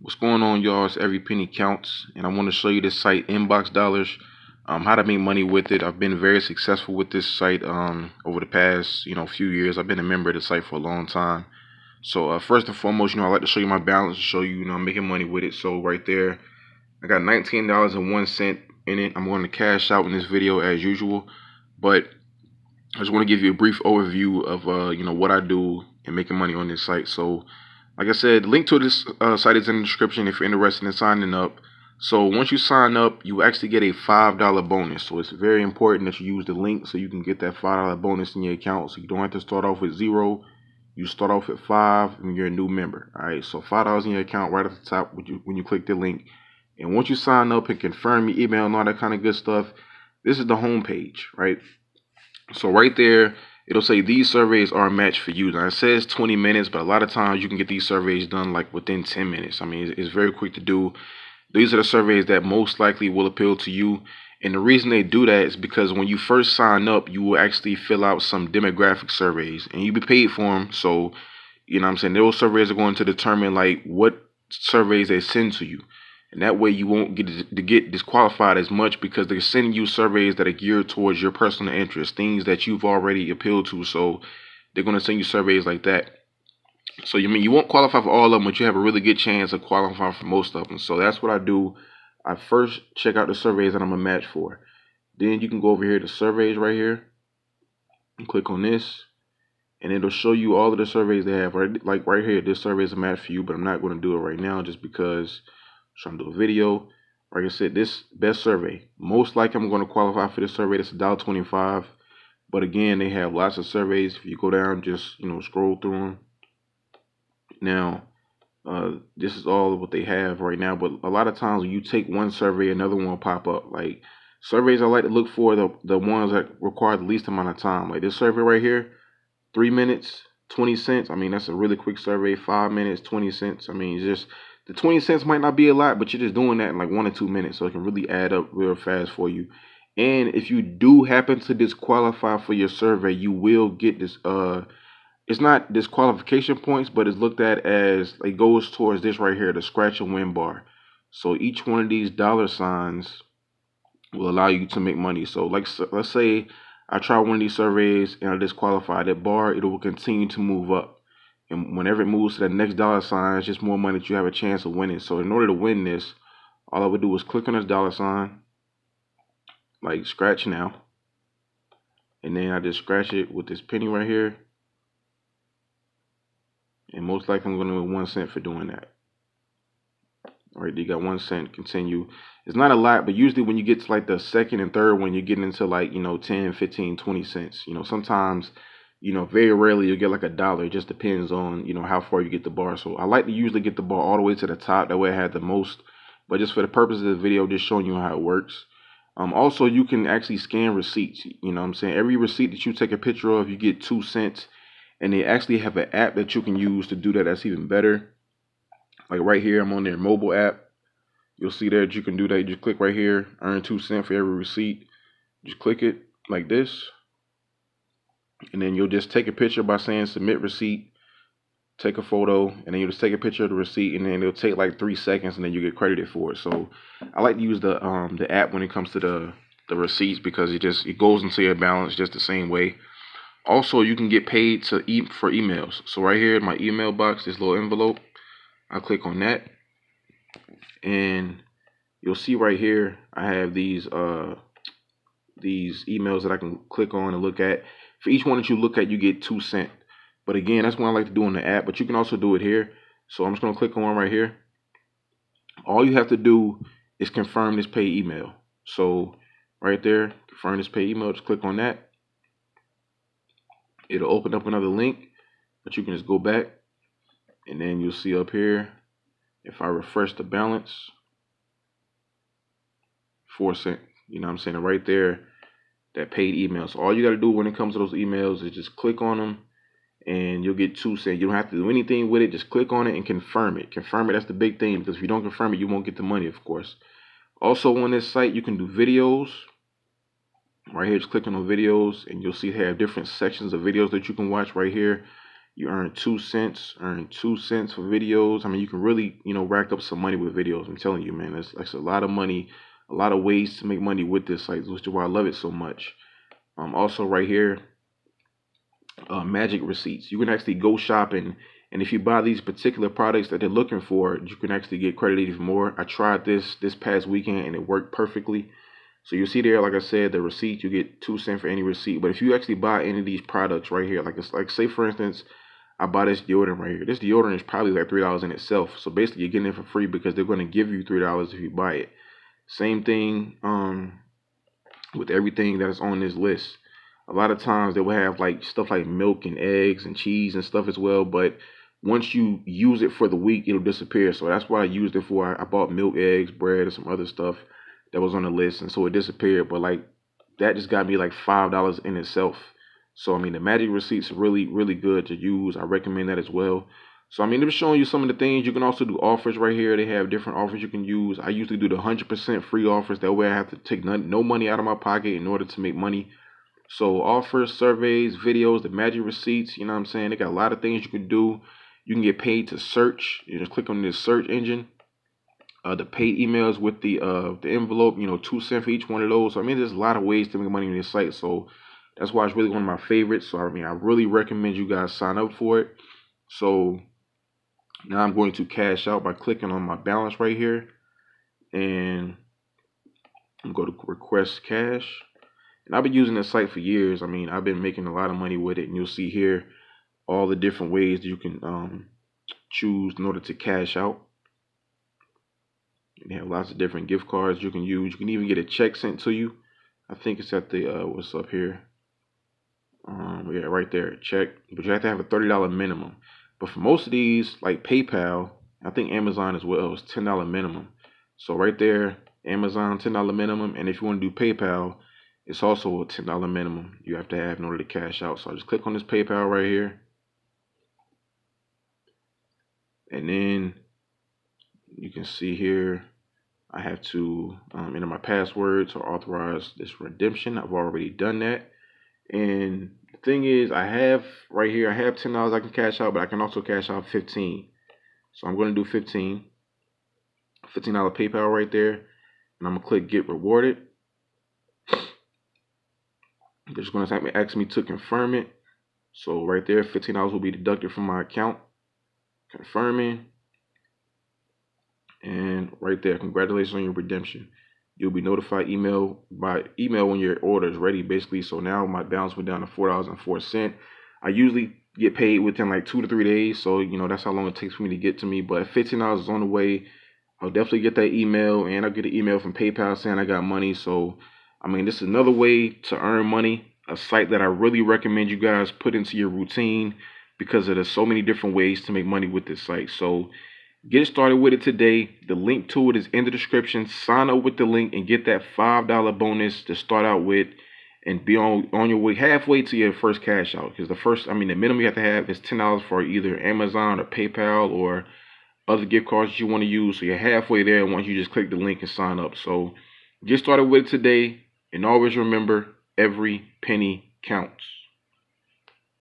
What's going on, y'all? It's Every Penny Counts, and I want to show you this site, InboxDollars, how to make money with it. I've been very successful with this site over the past few years. I've been a member of the site for a long time. So first and foremost, I like to show you my balance to show you, I'm making money with it. So right there, I got $19.01 in it. I'm going to cash out in this video as usual, but I just want to give you a brief overview of what I do and making money on this site. So like I said, the link to this site is in the description if you're interested in signing up. So once you sign up, you actually get a $5 bonus. So it's very important that you use the link so you can get that $5 bonus in your account. So you don't have to start off with 0. You start off at 5 and you're a new member. All right, so $5 in your account right at the top when you click the link. And once you sign up and confirm your email and all that kind of good stuff, this is the home page, right? So right there, it'll say these surveys are a match for you. Now it says 20 minutes, but a lot of times you can get these surveys done like within 10 minutes. I mean, it's very quick to do. These are the surveys that most likely will appeal to you. And the reason they do that is because when you first sign up, you will actually fill out some demographic surveys and you'll be paid for them. So, those surveys are going to determine like what surveys they send to you. And that way you won't get disqualified as much because they're sending you surveys that are geared towards your personal interests, things that you've already appealed to. So they're going to send you surveys like that. So you won't qualify for all of them, but you have a really good chance of qualifying for most of them. So that's what I do. I first check out the surveys that I'm a match for. Then you can go over here to surveys right here and click on this. And it'll show you all of the surveys they have. Like right here, this survey is a match for you, but I'm not going to do it right now just because I'm trying to do a video. Like I said, this best survey. Most likely I'm going to qualify for this survey. That's $1.25. But again, they have lots of surveys. If you go down, just scroll through them. Now, this is all of what they have right now. But a lot of times when you take one survey, another one will pop up. Like surveys I like to look for the ones that require the least amount of time. Like this survey right here, 3 minutes, 20 cents. I mean, that's a really quick survey. 5 minutes, 20 cents. I mean, it's just the 20 cents might not be a lot, but you're just doing that in like 1 or 2 minutes. So it can really add up real fast for you. And if you do happen to disqualify for your survey, you will get this. It's not disqualification points, but it's looked at as it goes towards this right here, the scratch and win bar. So each one of these dollar signs will allow you to make money. So let's say I try one of these surveys and I disqualify, that bar, it will continue to move up. And whenever it moves to the next dollar sign, it's just more money that you have a chance of winning. So in order to win this, all I would do is click on this dollar sign, like scratch now. And then I just scratch it with this penny right here. And most likely I'm going to win 1 cent for doing that. All right, you got 1 cent, continue. It's not a lot, but usually when you get to like the second and third one, you're getting into like, 10, 15, 20 cents. Sometimes, very rarely you'll get like $1. It just depends on, how far you get the bar. So I like to usually get the bar all the way to the top. That way I have the most. But just for the purpose of the video, just showing you how it works. Also, you can actually scan receipts. Every receipt that you take a picture of, you get 2 cents. And they actually have an app that you can use to do that. That's even better. Like right here, I'm on their mobile app. You'll see that you can do that. You just click right here, earn 2 cents for every receipt. Just click it like this. And then you'll just take a picture by saying submit receipt. Take a photo, and then you'll just take a picture of the receipt, and then it'll take like 3 seconds, and then you get credited for it. So I like to use the app when it comes to the receipts because it goes into your balance just the same way. Also, you can get paid for emails. So right here in my email box, this little envelope, I click on that, and you'll see right here I have these emails that I can click on and look at. For each one that you look at, you get 2 cents. But again, that's what I like to do in the app. But you can also do it here. So I'm just going to click on one right here. All you have to do is confirm this pay email. So right there, confirm this pay email. Just click on that. It'll open up another link, but you can just go back, and then you'll see up here, if I refresh the balance, 4 cents. And right there, that paid email. So all you got to do when it comes to those emails is just click on them, and you'll get 2 cents. You don't have to do anything with it. Just click on it and confirm it. Confirm it. That's the big thing, because if you don't confirm it, you won't get the money, of course. Also on this site, you can do videos. Right here, just clicking on videos, and you'll see they have different sections of videos that you can watch right here. You earn 2 cents, earn 2 cents for videos. I mean, you can really, rack up some money with videos. I'm telling you, man, that's a lot of money, a lot of ways to make money with this site, which is why I love it so much. Also right here, magic receipts. You can actually go shopping, and if you buy these particular products that they're looking for, you can actually get credited even more. I tried this past weekend and it worked perfectly. So you see there, like I said, the receipt, you get 2 cents for any receipt. But if you actually buy any of these products right here, like say for instance, I buy this deodorant right here. This deodorant is probably like $3 in itself. So basically you're getting it for free because they're going to give you $3 if you buy it. Same thing with everything that is on this list. A lot of times they will have like stuff like milk and eggs and cheese and stuff as well, but once you use it for the week, it'll disappear. So that's why I used it for. I bought milk, eggs, bread, and some other stuff that was on the list, and so it disappeared. But like that just got me like $5 in itself. So I mean, the magic receipts are really, really good to use. I recommend that as well. So I mean, they're showing you some of the things. You can also do offers right here. They have different offers you can use. I usually do the 100% free offers. That way I have to take no money out of my pocket in order to make money. So offers, surveys, videos, the magic receipts, you know what I'm saying? They got a lot of things you can do. You can get paid to search. You just click on this search engine. The paid emails with the envelope, 2 cents for each one of those. So I mean, there's a lot of ways to make money on this site. So that's why it's really one of my favorites. So I mean, I really recommend you guys sign up for it. So now I'm going to cash out by clicking on my balance right here. And I'm going to request cash. And I've been using this site for years. I mean, I've been making a lot of money with it. And you'll see here all the different ways that you can choose in order to cash out. And they have lots of different gift cards you can use. You can even get a check sent to you. I think it's at the, what's up here? Yeah, right there, check. But you have to have a $30 minimum. But for most of these, like PayPal, I think Amazon as well, is $10 minimum. So right there, Amazon, $10 minimum. And if you want to do PayPal, it's also a $10 minimum you have to have in order to cash out. So I just click on this PayPal right here. And then you can see here, I have to enter my password to authorize this redemption. I've already done that. And the thing is, I have right here, I have $10 I can cash out, but I can also cash out 15. So I'm going to do 15. $15 PayPal right there. And I'm going to click get rewarded. They're just going to ask me to confirm it. So right there, $15 will be deducted from my account. Confirming. And right there, congratulations on your redemption. You'll be notified by email when your order is ready, basically. So now my balance went down to $4.04. I usually get paid within like 2 to 3 days. So, that's how long it takes for me to get to me. But if $15 is on the way, I'll definitely get that email. And I'll get an email from PayPal saying I got money. So, I mean, this is another way to earn money. A site that I really recommend you guys put into your routine because there's so many different ways to make money with this site. So, get started with it today. The link to it is in the description. Sign up with the link and get that $5 bonus to start out with and be on your way halfway to your first cash out. Because the minimum you have to have is $10 for either Amazon or PayPal or other gift cards you want to use. So you're halfway there once you just click the link and sign up. So get started with it today. And always remember, every penny counts.